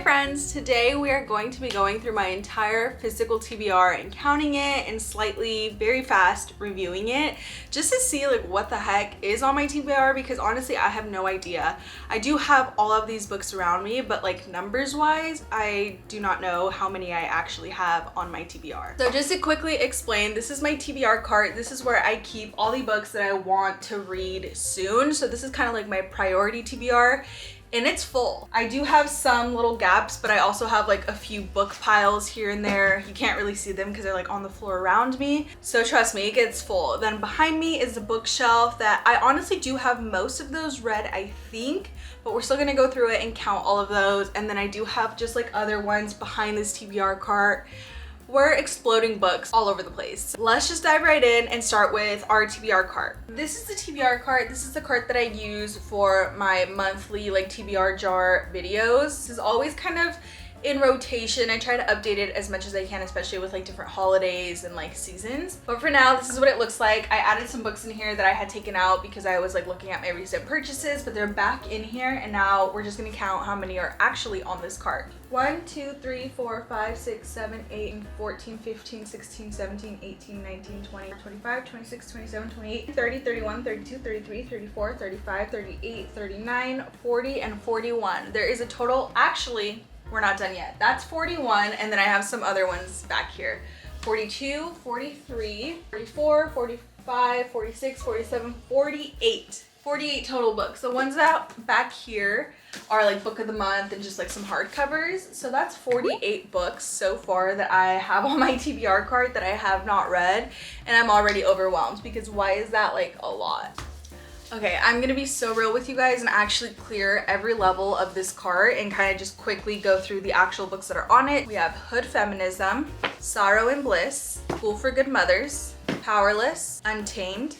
friends, today we are going to be going through my entire physical TBR and counting it and slightly, very fast reviewing it just to see like what the heck is on my TBR, because honestly I have no idea. I do have all of these books around me, but like numbers wise I do not know how many I actually have on my TBR. So just to quickly explain, this is my TBR cart. This is where I keep all the books that I want to read soon. So this is kind of like my priority TBR. And it's full. I do have some little gaps, but I also have like a few book piles here and there. You can't really see them because they're like on the floor around me. So trust me, it gets full. Then behind me is the bookshelf that I honestly do have most of those read, I think, but we're still gonna go through it and count all of those. And then I do have just like other ones behind this TBR cart. We're exploding books all over the place. Let's just dive right in and start with our TBR cart. This is the TBR cart. This is the cart that I use for my monthly like TBR jar videos. This is always kind of in rotation. I try to update it as much as I can, especially with like different holidays and like seasons. But for now, this is what it looks like. I added some books in here that I had taken out because I was like looking at my recent purchases, but they're back in here. And now we're just gonna count how many are actually on this cart. 1, 2, 3, 4, 5, 6, 7, 8, 14, 15, 16, 17, 18, 19, 20, 25, 26, 27, 28, 30, 31, 32, 33, 34, 35, 38, 39, 40, and 41. There is a total, actually, we're not done yet. That's 41, and then I have some other ones back here. 42, 43, 44, 45, 46, 47, 48. 48 total books. The ones that back here are like book of the month and just like some hardcovers. So that's 48 books so far that I have on my TBR cart that I have not read, and I'm already overwhelmed because why is that like a lot? Okay, I'm gonna be so real with you guys and actually clear every level of this cart and kind of just quickly go through the actual books that are on it. We have Hood Feminism, Sorrow and Bliss, School for Good Mothers, Powerless, Untamed,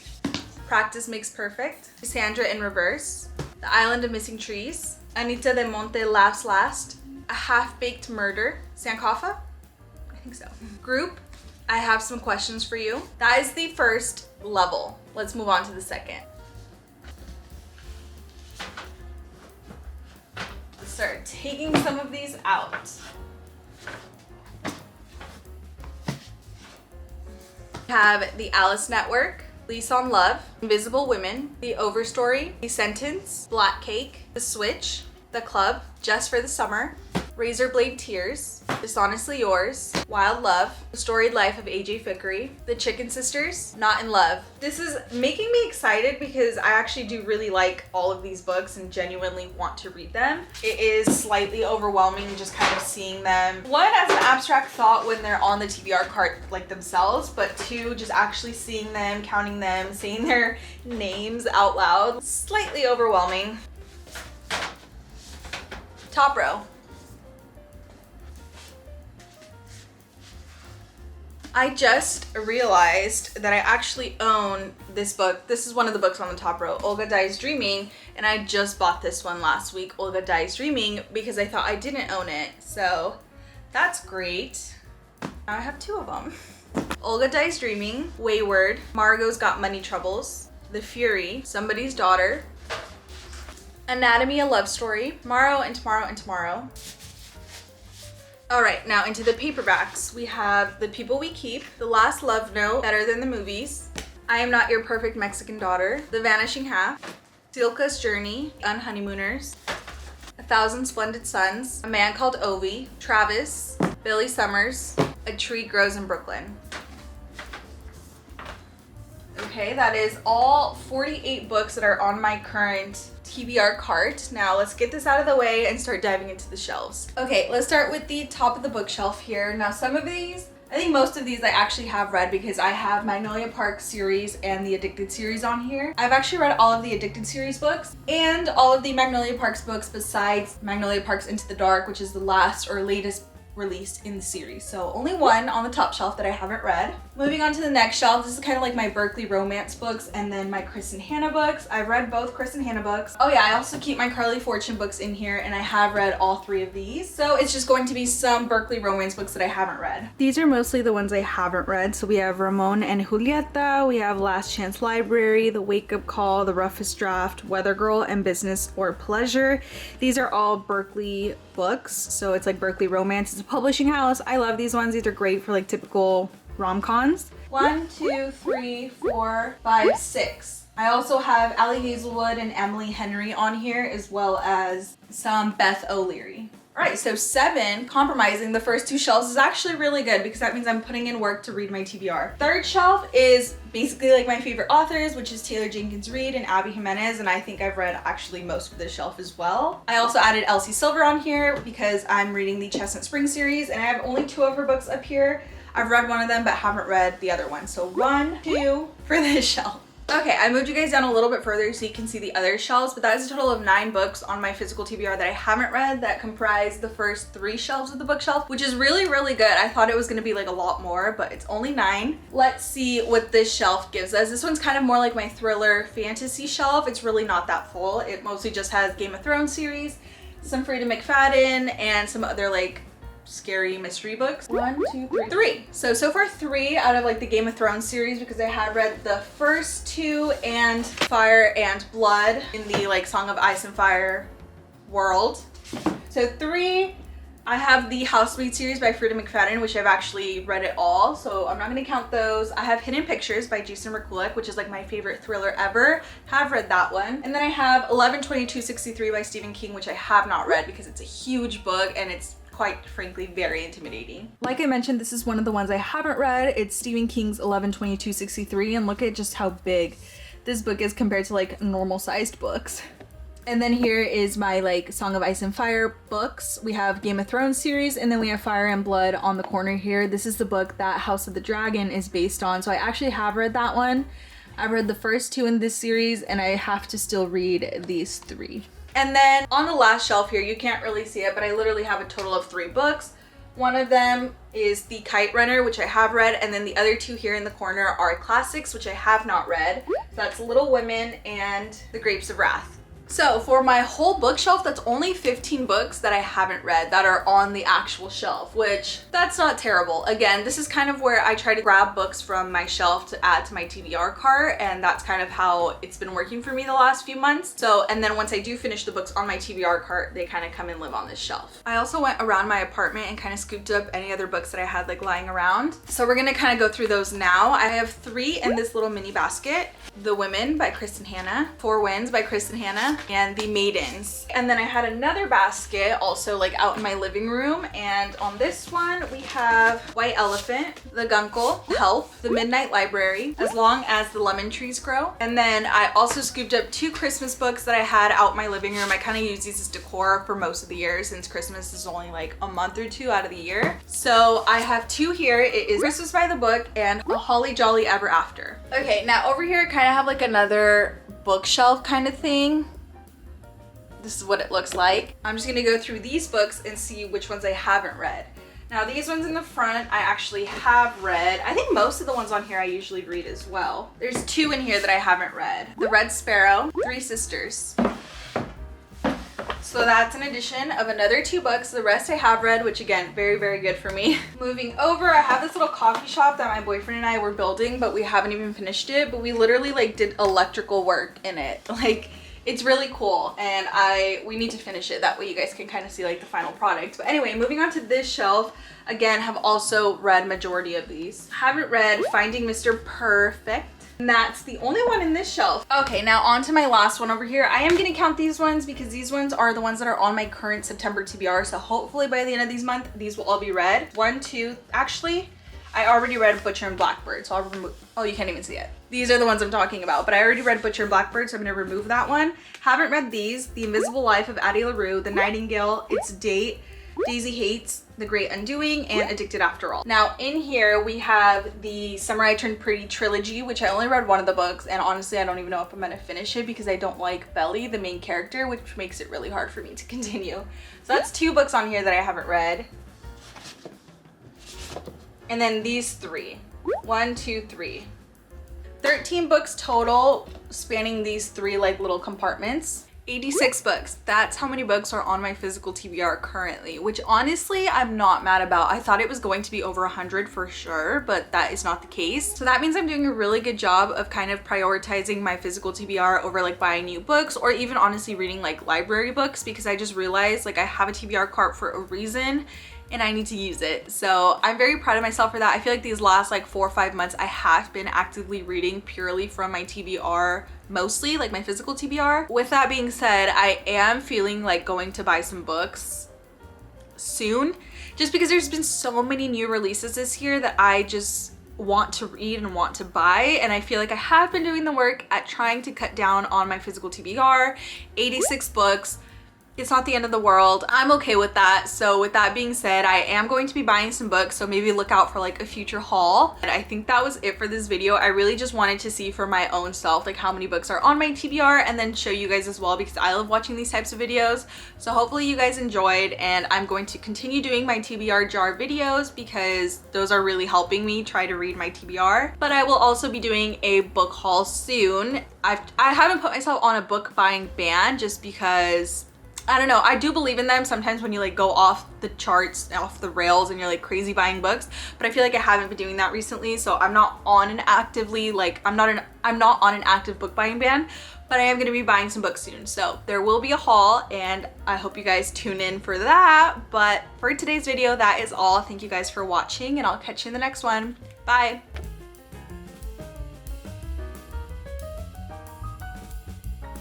Practice Makes Perfect, Cassandra in Reverse, The Island of Missing Trees, Anita de Monte Laughs Last, A Half-Baked Murder, Sankofa? I think so. Group, I Have Some Questions for You. That is the first level. Let's move on to the second. Start taking some of these out. We have The Alice Network, Lease on Love, Invisible Women, The Overstory, The Sentence, Black Cake, The Switch, The Club, Just for the Summer, Razorblade Tears, Dishonestly Yours, Wild Love, The Storied Life of AJ Fickery, The Chicken Sisters, Not in Love. This is making me excited because I actually do really like all of these books and genuinely want to read them. It is slightly overwhelming just kind of seeing them. One, as an abstract thought when they're on the TBR cart like themselves, but two, just actually seeing them, counting them, saying their names out loud. Slightly overwhelming. Top row. I just realized that I actually own this book. This is one of the books on the top row, Olga Dies Dreaming, and I just bought this one last week, Olga Dies Dreaming, because I thought I didn't own it. So that's great. Now I have two of them. Olga Dies Dreaming, Wayward, Margot's Got Money Troubles, The Fury, Somebody's Daughter, Anatomy, A Love Story, Tomorrow and Tomorrow and Tomorrow. All right, now into the paperbacks. We have The People We Keep, The Last Love Note, Better Than the Movies, I Am Not Your Perfect Mexican Daughter, The Vanishing Half, Silka's Journey, Unhoneymooners, A Thousand Splendid Suns, A Man Called Ovi, Travis, Billy Summers, A Tree Grows in Brooklyn. Okay, that is all 48 books that are on my current TBR cart. Now let's get this out of the way and start diving into the shelves. Okay, let's start with the top of the bookshelf here. Now some of these, I think most of these I actually have read because I have Magnolia Park series and the Addicted series on here. I've actually read all of the Addicted series books and all of the Magnolia Parks books besides Magnolia Parks Into the Dark, which is the last or latest released in the series. So only one on the top shelf that I haven't read. Moving on to the next shelf, this is kind of like my Berkeley romance books and then my Chris and Hannah books. I've read both Chris and Hannah books. Oh yeah, I also keep my Carly Fortune books in here and I have read all three of these. So it's just going to be some Berkeley romance books that I haven't read. These are mostly the ones I haven't read. So we have Ramon and Julieta, we have Last Chance Library, The Wake Up Call, The Roughest Draft, Weather Girl, and Business or Pleasure. These are all Berkeley books. So it's like Berkeley Romance. It's a publishing house. I love these ones. These are great for like typical rom-coms. 1, 2, 3, 4, 5, 6. I also have Allie Hazelwood and Emily Henry on here, as well as some Beth O'Leary. All right, so 7, compromising the first 2 shelves is actually really good because that means I'm putting in work to read my TBR. 3rd shelf is basically like my favorite authors, which is Taylor Jenkins Reid and Abby Jimenez, and I think I've read actually most of this shelf as well. I also added Elsie Silver on here because I'm reading the Chestnut Spring series, and I have only 2 of her books up here. I've read one of them but haven't read the other one. So 1, 2 for this shelf. Okay, I moved you guys down a little bit further so you can see the other shelves, but that is a total of 9 books on my physical TBR that I haven't read that comprise the first 3 shelves of the bookshelf, which is really, really good. I thought it was gonna be like a lot more, but it's only 9. Let's see what this shelf gives us. This one's kind of more like my thriller fantasy shelf. It's really not that full. It mostly just has Game of Thrones series, some Freida McFadden, and some other like scary mystery books. 1, 2, 3. 3. So far 3 out of like the Game of Thrones series because I had read the first 2 and Fire and Blood in the like Song of Ice and Fire world. So 3, I have the Housemaid series by Freida McFadden, which I've actually read it all, so I'm not gonna count those. I have Hidden Pictures by Jason Merkulik, which is like my favorite thriller ever. Have read that one. And then I have 11/22/63 by Stephen King, which I have not read because it's a huge book and it's quite frankly very intimidating. Like I mentioned, this is one of the ones I haven't read. It's Stephen King's 11/22/63, and look at just how big this book is compared to like normal sized books. And then here is my like Song of Ice and Fire books. We have Game of Thrones series, and then we have Fire and Blood on the corner here. This is the book that House of the Dragon is based on, so I actually have read that one. I've read the first 2 in this series, and I have to still read these 3. And then on the last shelf here, you can't really see it, but I literally have a total of 3 books. One of them is The Kite Runner, which I have read, and then the other 2 here in the corner are classics, which I have not read. So that's Little Women and The Grapes of Wrath. So for my whole bookshelf, that's only 15 books that I haven't read that are on the actual shelf, which that's not terrible. Again, this is kind of where I try to grab books from my shelf to add to my TBR cart, and that's kind of how it's been working for me the last few months. So, and then once I do finish the books on my TBR cart, they kind of come and live on this shelf. I also went around my apartment and kind of scooped up any other books that I had like lying around. So we're gonna kind of go through those now. I have 3 in this little mini basket. The Women by Kristen Hanna, Four Winds by Kristen Hanna, and The Maidens. And then I had another basket also like out in my living room, and on this one we have White Elephant, The Guncle, Help, The Midnight Library, As Long as the Lemon Trees Grow. And then I also scooped up 2 Christmas books that I had out in my living room. I kind of use these as decor for most of the year since Christmas is only like a month or 2 out of the year. So I have 2 here. It is Christmas by the Book and A Holly Jolly Ever After. Okay, now over here I kind of have like another bookshelf kind of thing. This is what it looks like. I'm just gonna go through these books and see which ones I haven't read. Now these ones in the front I actually have read. I think most of the ones on here I usually read as well. There's 2 in here that I haven't read. The Red Sparrow, Three Sisters. So that's an addition of another 2 books. The rest I have read, which again, very, very good for me. Moving over, I have this little coffee shop that my boyfriend and I were building, but we haven't even finished it. But we literally like did electrical work in it. Like, it's really cool, and we need to finish it. That way you guys can kind of see like the final product. But anyway, moving on to this shelf, again, have also read majority of these. Haven't read Finding Mr. Perfect. And that's the only one in this shelf. Okay, now on to my last one over here. I am gonna count these ones because these ones are the ones that are on my current September TBR. So hopefully by the end of this month, these will all be read. 1, 2, actually, I already read Butcher and Blackbird, so I'll remove, oh, you can't even see it. These are the ones I'm talking about, but I already read Butcher and Blackbird, so I'm gonna remove that one. Haven't read these, The Invisible Life of Addie LaRue, The Nightingale, Its Date, Daisy Hates, The Great Undoing, and Addicted After All. Now in here we have the Summer I Turned Pretty trilogy, which I only read one of the books, and honestly I don't even know if I'm gonna finish it because I don't like Belly, the main character, which makes it really hard for me to continue. So that's 2 books on here that I haven't read. And then these 3. 1, 2, 3. 13 books total spanning these 3 like little compartments. 86 books. That's how many books are on my physical TBR currently, which honestly I'm not mad about. I thought it was going to be over 100 for sure, but that is not the case. So that means I'm doing a really good job of kind of prioritizing my physical TBR over like buying new books or even honestly reading like library books, because I just realized like I have a TBR cart for a reason and I need to use it. So I'm very proud of myself for that. I feel like these last like 4 or 5 months I have been actively reading purely from my TBR, mostly like my physical TBR. With that being said, I am feeling like going to buy some books soon, just because there's been so many new releases this year that I just want to read and want to buy, and I feel like I have been doing the work at trying to cut down on my physical TBR. 86 books, it's not the end of the world. I'm okay with that. So with that being said, I am going to be buying some books, so maybe look out for like a future haul. And I think that was it for this video. I really just wanted to see for my own self like how many books are on my TBR and then show you guys as well, because I love watching these types of videos. So hopefully you guys enjoyed, and I'm going to continue doing my TBR jar videos because those are really helping me try to read my TBR. But I will also be doing a book haul soon. I haven't put myself on a book buying ban just because I don't know, I do believe in them sometimes when you like go off the charts, off the rails, and you're like crazy buying books, but I feel like I haven't been doing that recently, so I'm not on an actively like I'm not on an active book buying ban, but I am going to be buying some books soon. So there will be a haul, and I hope you guys tune in for that. But for today's video, that is all. Thank you guys for watching, and I'll catch you in the next one. Bye.